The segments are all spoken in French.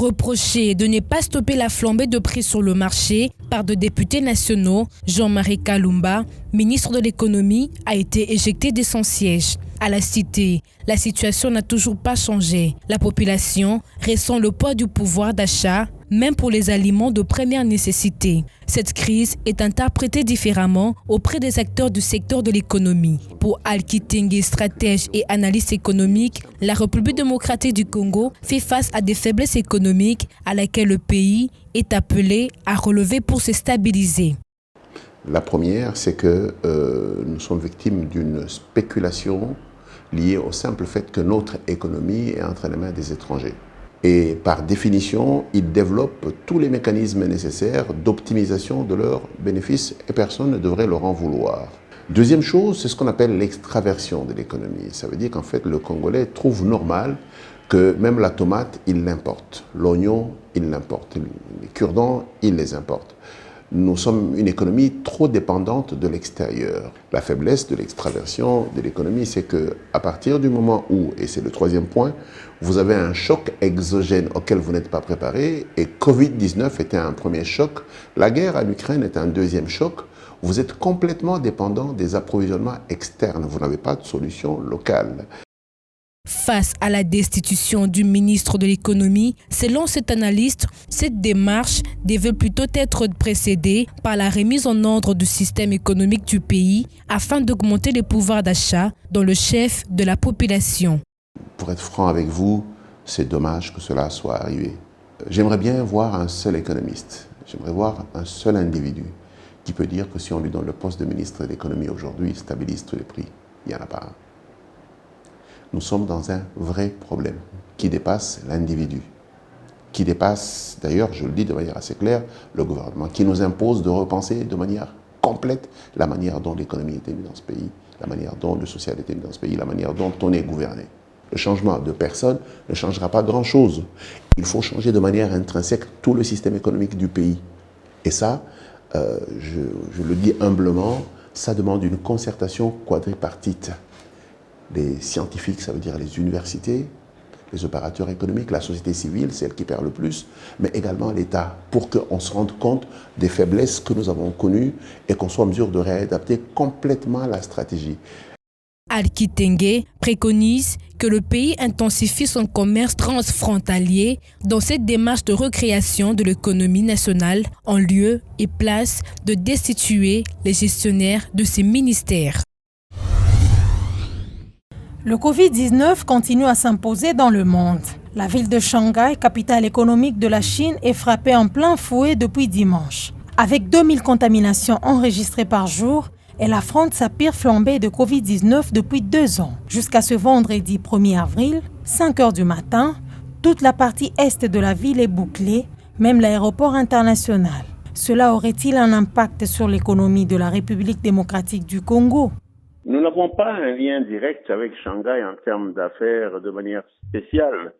Reproché de ne pas stopper la flambée de prix sur le marché par deux députés nationaux, Jean-Marie Kalumba, ministre de l'économie, a été éjecté de son siège. À la Cité, la situation n'a toujours pas changé. La population ressent le poids du pouvoir d'achat, même pour les aliments de première nécessité. Cette crise est interprétée différemment auprès des acteurs du secteur de l'économie. Pour Al-Kitenge, stratège et analyste économique, la République démocratique du Congo fait face à des faiblesses économiques à laquelle le pays est appelé à relever pour se stabiliser. La première, c'est que nous sommes victimes d'une spéculation liée au simple fait que notre économie est entre les mains des étrangers. Et par définition, ils développent tous les mécanismes nécessaires d'optimisation de leurs bénéfices et personne ne devrait leur en vouloir. Deuxième chose, c'est ce qu'on appelle l'extraversion de l'économie. Ça veut dire qu'en fait, le Congolais trouve normal que même la tomate, il l'importe. L'oignon, il l'importe. Les cure-dents, il les importe. Nous sommes une économie trop dépendante de l'extérieur. La faiblesse de l'extraversion de l'économie, c'est qu'à partir du moment où, et c'est le troisième point, vous avez un choc exogène auquel vous n'êtes pas préparé, et Covid-19 était un premier choc, la guerre en Ukraine est un deuxième choc, vous êtes complètement dépendant des approvisionnements externes, vous n'avez pas de solution locale. Face à la destitution du ministre de l'économie, selon cet analyste, cette démarche devait plutôt être précédée par la remise en ordre du système économique du pays afin d'augmenter le pouvoir d'achat dans le chef de la population. Pour être franc avec vous, c'est dommage que cela soit arrivé. J'aimerais bien voir un seul économiste, j'aimerais voir un seul individu qui peut dire que si on lui donne le poste de ministre de l'économie aujourd'hui, il stabilise tous les prix. Il n'y en a pas un. Nous sommes dans un vrai problème qui dépasse l'individu, qui dépasse, d'ailleurs, je le dis de manière assez claire, le gouvernement, qui nous impose de repenser de manière complète la manière dont l'économie est émise dans ce pays, la manière dont le social est émis dans ce pays, la manière dont on est gouverné. Le changement de personne ne changera pas grand-chose. Il faut changer de manière intrinsèque tout le système économique du pays. Et ça, je le dis humblement, ça demande une concertation quadripartite. Les scientifiques, ça veut dire les universités, les opérateurs économiques, la société civile, celle qui perd le plus, mais également l'État, pour qu'on se rende compte des faiblesses que nous avons connues et qu'on soit en mesure de réadapter complètement la stratégie. Al-Kitenge préconise que le pays intensifie son commerce transfrontalier dans cette démarche de recréation de l'économie nationale en lieu et place de destituer les gestionnaires de ces ministères. Le Covid-19 continue à s'imposer dans le monde. La ville de Shanghai, capitale économique de la Chine, est frappée en plein fouet depuis dimanche. Avec 2000 contaminations enregistrées par jour, elle affronte sa pire flambée de Covid-19 depuis 2 ans. Jusqu'à ce vendredi 1er avril, 5 heures du matin, toute la partie est de la ville est bouclée, même l'aéroport international. Cela aurait-il un impact sur l'économie de la République démocratique du Congo ? Nous n'avons pas un lien direct avec Shanghai en termes d'affaires de manière spéciale.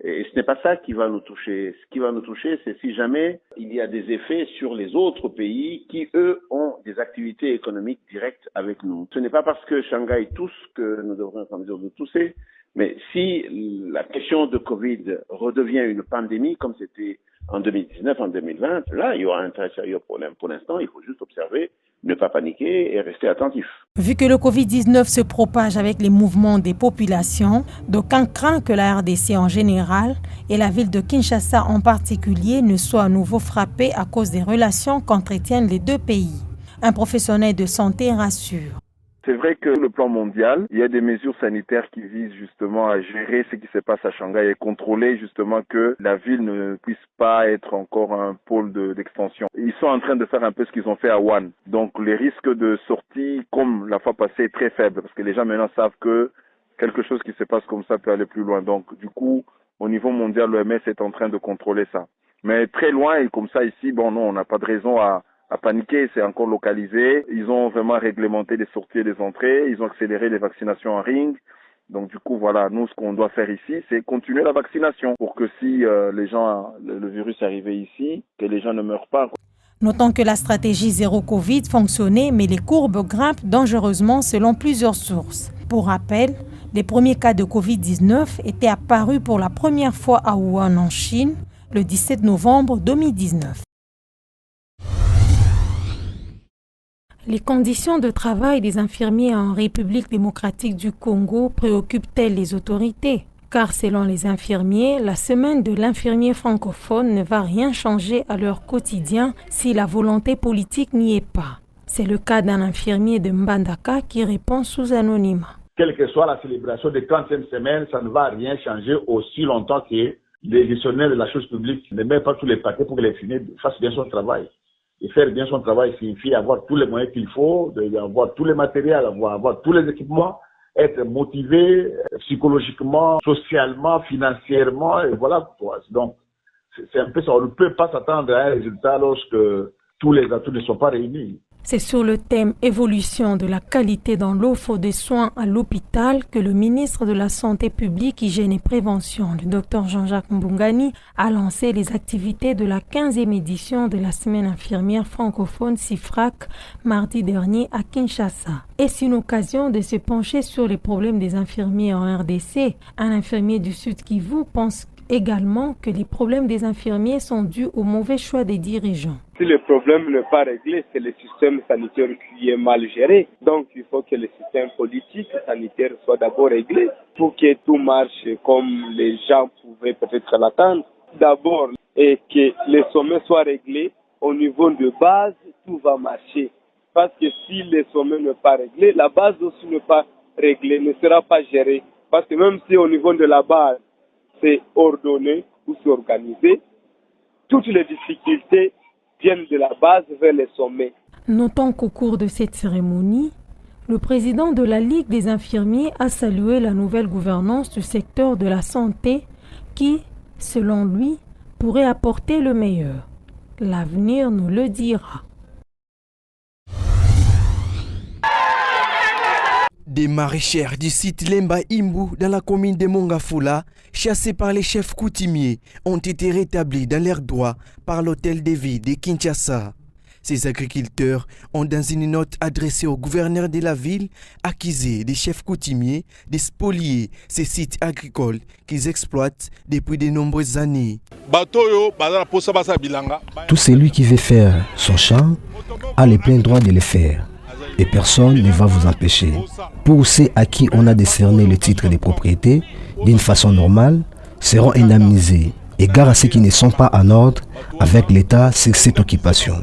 Et ce n'est pas ça qui va nous toucher. Ce qui va nous toucher, c'est si jamais il y a des effets sur les autres pays qui, eux, ont des activités économiques directes avec nous. Ce n'est pas parce que Shanghai tousse que nous devrons être en mesure de tousser, mais si la question de Covid redevient une pandémie, comme c'était en 2019, en 2020, là, il y aura un très sérieux problème. Pour l'instant, il faut juste observer, ne pas paniquer et rester attentif. Vu que le Covid-19 se propage avec les mouvements des populations, d'aucuns craignent que la RDC en général et la ville de Kinshasa en particulier ne soient à nouveau frappées à cause des relations qu'entretiennent les deux pays. Un professionnel de santé rassure. C'est vrai que le plan mondial, il y a des mesures sanitaires qui visent justement à gérer ce qui se passe à Shanghai et contrôler justement que la ville ne puisse pas être encore un pôle d'extension. Ils sont en train de faire un peu ce qu'ils ont fait à Wuhan. Donc les risques de sortie, comme la fois passée, est très faible parce que les gens maintenant savent que quelque chose qui se passe comme ça peut aller plus loin. Donc du coup, au niveau mondial, l'OMS est en train de contrôler ça. Mais très loin et comme ça ici, bon non, on n'a pas de raison à paniquer, c'est encore localisé. Ils ont vraiment réglementé les sorties et les entrées. Ils ont accéléré les vaccinations en ring. Donc du coup, voilà, nous, ce qu'on doit faire ici, c'est continuer la vaccination pour que si le virus arrivait ici, que les gens ne meurent pas. Notons que la stratégie zéro Covid fonctionnait, mais les courbes grimpent dangereusement selon plusieurs sources. Pour rappel, les premiers cas de Covid-19 étaient apparus pour la première fois à Wuhan en Chine le 17 novembre 2019. Les conditions de travail des infirmiers en République démocratique du Congo préoccupent-elles les autorités? Car selon les infirmiers, la semaine de l'infirmier francophone ne va rien changer à leur quotidien si la volonté politique n'y est pas. C'est le cas d'un infirmier de Mbandaka qui répond sous anonymat. Quelle que soit la célébration de 30e semaine, ça ne va rien changer aussi longtemps que les gestionnaires de la chose publique ne mettent pas tous les paquets pour que l'infirmier fasse bien son travail. Et faire bien son travail signifie avoir tous les moyens qu'il faut, avoir tous les matériels, avoir tous les équipements, être motivé psychologiquement, socialement, financièrement, et voilà. Donc, c'est un peu ça. On ne peut pas s'attendre à un résultat lorsque tous les atouts ne sont pas réunis. C'est sur le thème évolution de la qualité dans l'offre de soins à l'hôpital que le ministre de la Santé publique, Hygiène et Prévention, le Dr Jean-Jacques Mbungani, a lancé les activités de la 15e édition de la semaine infirmière francophone CIFRAC mardi dernier à Kinshasa. Est-ce une occasion de se pencher sur les problèmes des infirmiers en RDC? Un infirmier du Sud Kivu pense également que les problèmes des infirmiers sont dus au mauvais choix des dirigeants. Si le problème n'est pas réglé, c'est le système sanitaire qui est mal géré. Donc il faut que le système politique sanitaire soit d'abord réglé pour que tout marche comme les gens pouvaient peut-être l'attendre. D'abord, et que les sommets soient réglés au niveau de base, tout va marcher. Parce que si les sommets ne sont pas réglés, la base aussi n'est pas réglée, ne sera pas gérée. Parce que même si au niveau de la base, c'est ordonné ou c'est organisé, toutes les difficultés viennent de la base vers les sommets. Notons qu'au cours de cette cérémonie, le président de la Ligue des infirmiers a salué la nouvelle gouvernance du secteur de la santé qui, selon lui, pourrait apporter le meilleur. L'avenir nous le dira. Des maraîchères du site Lemba Imbu dans la commune de Mongafula, chassés par les chefs coutumiers, ont été rétablis dans leurs droits par l'hôtel de ville de Kinshasa. Ces agriculteurs ont, dans une note adressée au gouverneur de la ville, accusé des chefs coutumiers de spolier ces sites agricoles qu'ils exploitent depuis de nombreuses années. Tout celui qui veut faire son champ a le plein droit de le faire. Et personne ne va vous empêcher. Pour ceux à qui on a décerné le titre de propriété, d'une façon normale, seront indemnisés, égard à ceux qui ne sont pas en ordre avec l'État sur cette occupation.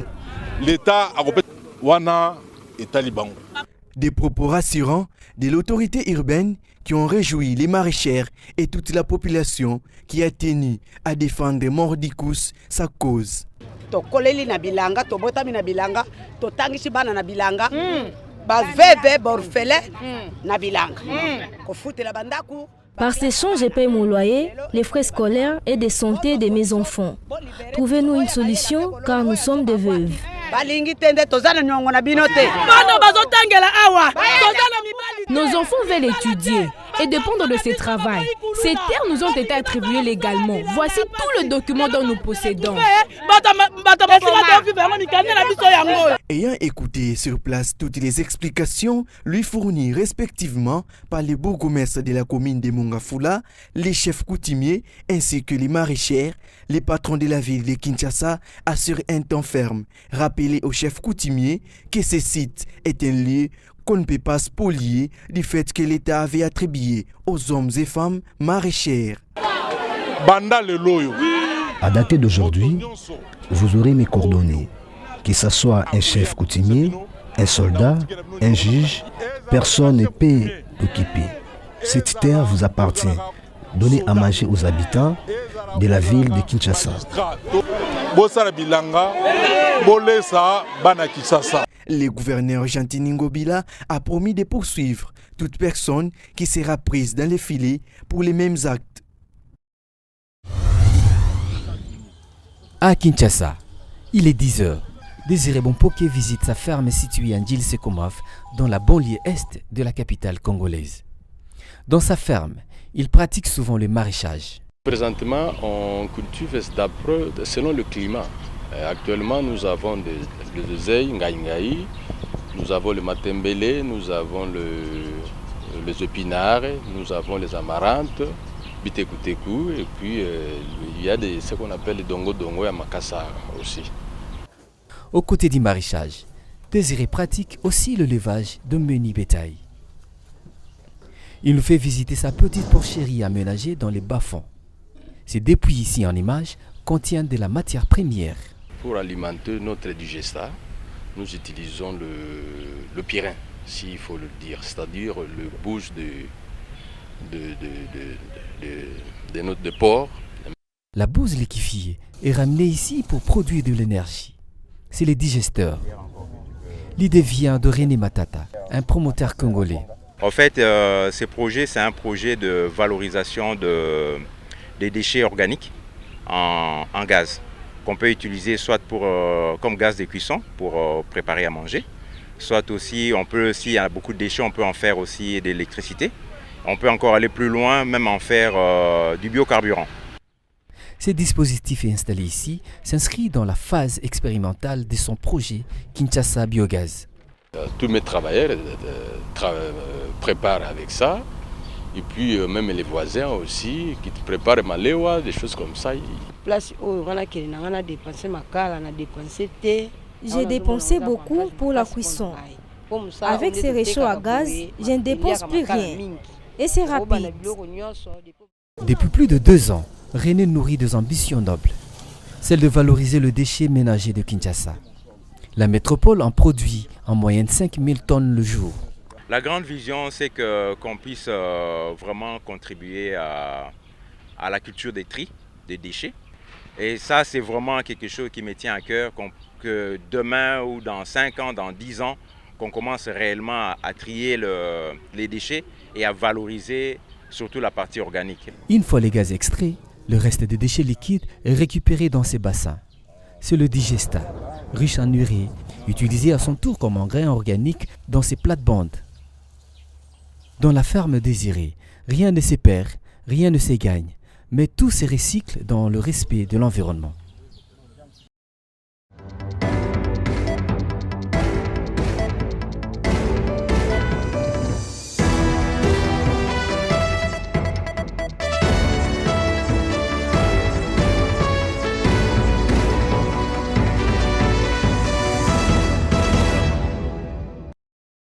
Des propos rassurants de l'autorité urbaine qui ont réjoui les maraîchères et toute la population qui a tenu à défendre Mordicus sa cause. Tokoleli na bilanga, tobotami na bilanga, totangisi bana na bilanga, baveve borfele na bilanga. Kofutela bandaku. Par ces champs, je paye mon loyer, les frais scolaires et de santé de mes enfants. Trouvez-nous une solution car nous sommes des veuves. Nos enfants veulent étudier et dépendre de ce travail. Ces terres nous ont été attribuées légalement. Voici tout le document dont nous possédons. Ayant écouté sur place toutes les explications lui fournies respectivement par les bourgmestres de la commune de Mongafula, les chefs coutumiers ainsi que les maraîchères, les patrons de la ville de Kinshasa assurent un temps ferme, rappeler aux chefs coutumiers que ce site est un lieu qu'on ne peut pas spolier du fait que l'État avait attribué aux hommes et femmes maraîchères. À dater d'aujourd'hui, vous aurez mes coordonnées. Que ce soit un chef coutumier, un soldat, un juge, personne ne peut l'occuper. Cette terre vous appartient. Donnez à manger aux habitants de la ville de Kinshasa. Le gouverneur Jantini Ngobila a promis de poursuivre toute personne qui sera prise dans les filets pour les mêmes actes. À Kinshasa, il est 10h. Désiré Bompoké visite sa ferme située à Ndjil-Sekomaf, dans la banlieue est de la capitale congolaise. Dans sa ferme, il pratique souvent le maraîchage. Présentement, on cultive selon le climat. Actuellement, nous avons des oseilles, ngaï, nous avons le matembele, nous avons les épinards, nous avons les amarantes, Biteku, et puis il y a ce qu'on appelle les dongo et makassa aussi. Aux côtés du maraîchage, Désiré pratique aussi le levage de menu bétail. Il nous fait visiter sa petite porcherie aménagée dans les bas-fonds. Ces dépouilles ici en image contiennent de la matière première. Pour alimenter notre digesta, nous utilisons le pyrin, s'il faut le dire, c'est-à-dire le bouche de porc. La bouse liquéfiée est ramenée ici pour produire de l'énergie. C'est les digesteurs. L'idée vient de René Matata, un promoteur congolais. En fait, ce projet, c'est un projet de valorisation des déchets organiques en gaz, qu'on peut utiliser soit comme gaz de cuisson pour préparer à manger, soit aussi, s'il y a beaucoup de déchets, on peut en faire aussi de l'électricité. On peut encore aller plus loin, même en faire du biocarburant. Ce dispositif installé ici s'inscrit dans la phase expérimentale de son projet Kinshasa Biogaz. Tous mes travailleurs préparent avec ça, et puis même les voisins aussi qui préparent malewa, des choses comme ça. J'ai dépensé beaucoup pour la cuisson. Avec ces réchauds à gaz, je ne dépense plus rien. Et c'est rapide. Depuis plus de 2 ans, René nourrit des ambitions nobles, celle de valoriser le déchet ménager de Kinshasa. La métropole en produit en moyenne 5000 tonnes le jour. La grande vision, c'est qu'on puisse vraiment contribuer à la culture des tri, des déchets. Et ça, c'est vraiment quelque chose qui me tient à cœur, que demain ou dans 5 ans, dans 10 ans, qu'on commence réellement à trier les déchets et à valoriser surtout la partie organique. Une fois les gaz extraits, le reste des déchets liquides est récupéré dans ces bassins. C'est le digesta, riche en urée, utilisé à son tour comme engrais organique dans ses plates-bandes. Dans la ferme Désiré, rien ne se perd, rien ne se gagne, mais tout se recycle dans le respect de l'environnement.